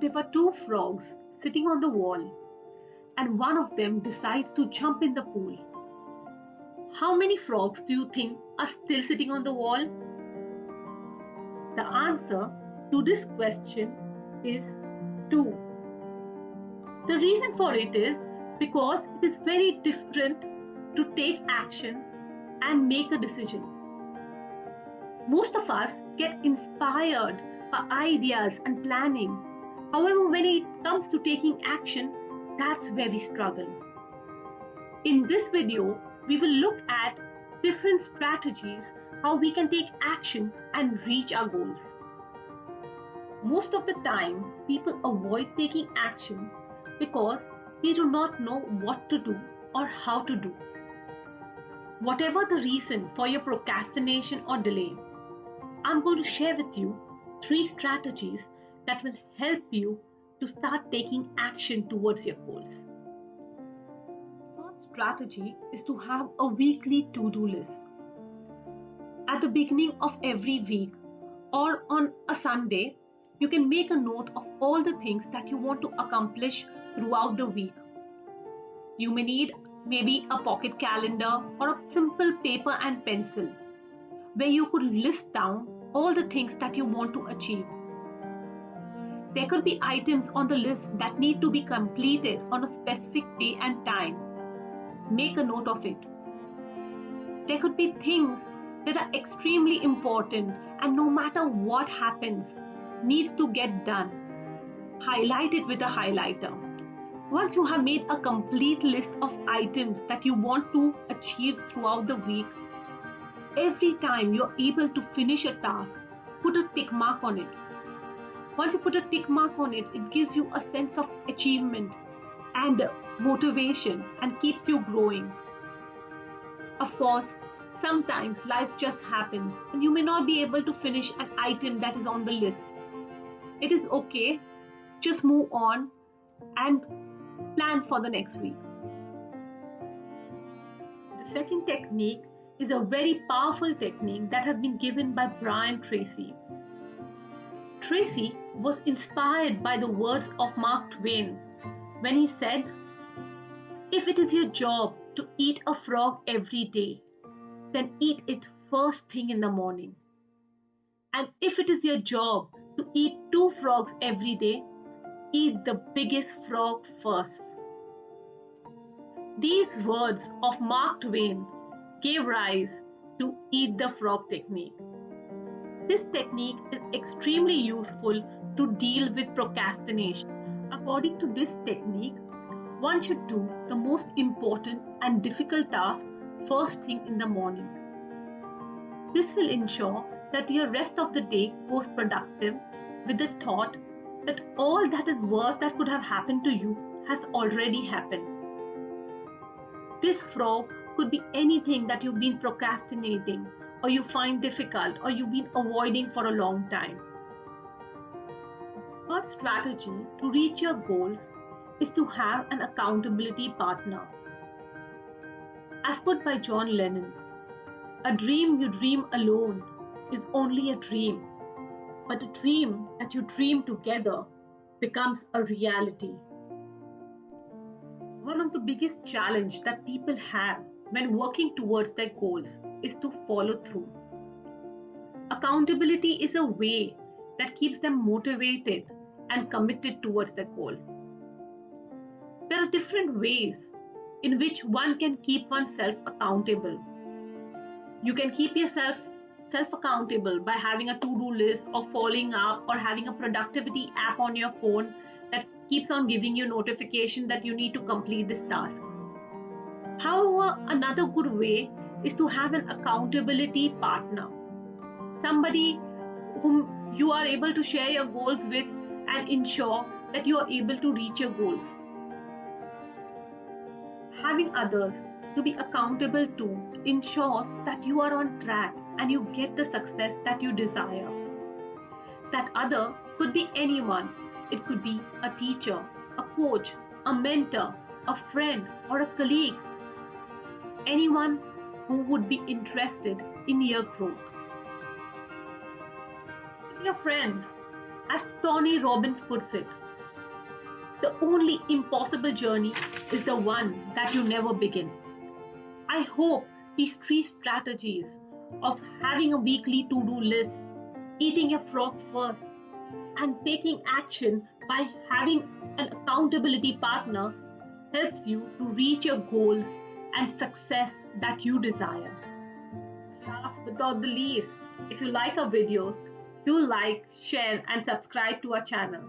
there were two frogs sitting on the wall, and one of them decides to jump in the pool. How many frogs do you think are still sitting on the wall? The answer to this question is 2. The reason for it is because it is very different to take action and make a decision. Most of us get inspired by ideas and planning. However, when it comes to taking action, that's where we struggle. In this video, we will look at different strategies how we can take action and reach our goals. Most of the time, people avoid taking action because they do not know what to do or how to do. Whatever the reason for your procrastination or delay, I'm going to share with you 3 strategies that will help you to start taking action towards your goals. First strategy is to have a weekly to-do list. At the beginning of every week or on a Sunday, you can make a note of all the things that you want to accomplish throughout the week. You may need maybe a pocket calendar or a simple paper and pencil where you could list down all the things that you want to achieve. There could be items on the list that need to be completed on a specific day and time. Make a note of it. There could be things that are extremely important and no matter what happens, needs to get done. Highlight it with a highlighter. Once you have made a complete list of items that you want to achieve throughout the week, every time you're able to finish a task, put a tick mark on it. Once you put a tick mark on it, it gives you a sense of achievement and motivation and keeps you growing. Of course, sometimes life just happens and you may not be able to finish an item that is on the list. It is okay, just move on and plan for the next week. The second technique is a very powerful technique that has been given by Brian Tracy. Tracy was inspired by the words of Mark Twain when he said, "If it is your job to eat a frog every day, then eat it first thing in the morning. And if it is your job to eat 2 frogs every day, eat the biggest frog first." These words of Mark Twain gave rise to Eat the Frog technique. This technique is extremely useful to deal with procrastination. According to this technique, one should do the most important and difficult task first thing in the morning. This will ensure that your rest of the day goes productive with the thought that all that is worse that could have happened to you has already happened. This frog could be anything that you've been procrastinating or you find difficult or you've been avoiding for a long time. Third strategy to reach your goals is to have an accountability partner. As put by John Lennon, "A dream you dream alone is only a dream, but a dream that you dream together becomes a reality." One of the biggest challenges that people have when working towards their goals is to follow through. Accountability is a way that keeps them motivated and committed towards their goal. There are different ways in which one can keep oneself accountable. You can keep yourself self-accountable by having a to-do list or following up or having a productivity app on your phone that keeps on giving you notification that you need to complete this task. However, another good way is to have an accountability partner. Somebody whom you are able to share your goals with and ensure that you are able to reach your goals. Having others to be accountable to ensures that you are on track and you get the success that you desire. That other could be anyone. It could be a teacher, a coach, a mentor, a friend, or a colleague. Anyone who would be interested in your growth. Your friends, as Tony Robbins puts it, The only impossible journey is the one that you never begin. I hope these three strategies of having a weekly to do list, eating your frog first, and taking action by having an accountability partner helps you to reach your goals and success that you desire. Last but not the least, if you like our videos, do like, share, and subscribe to our channel.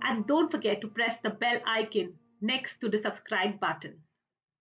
And don't forget to press the bell icon next to the subscribe button.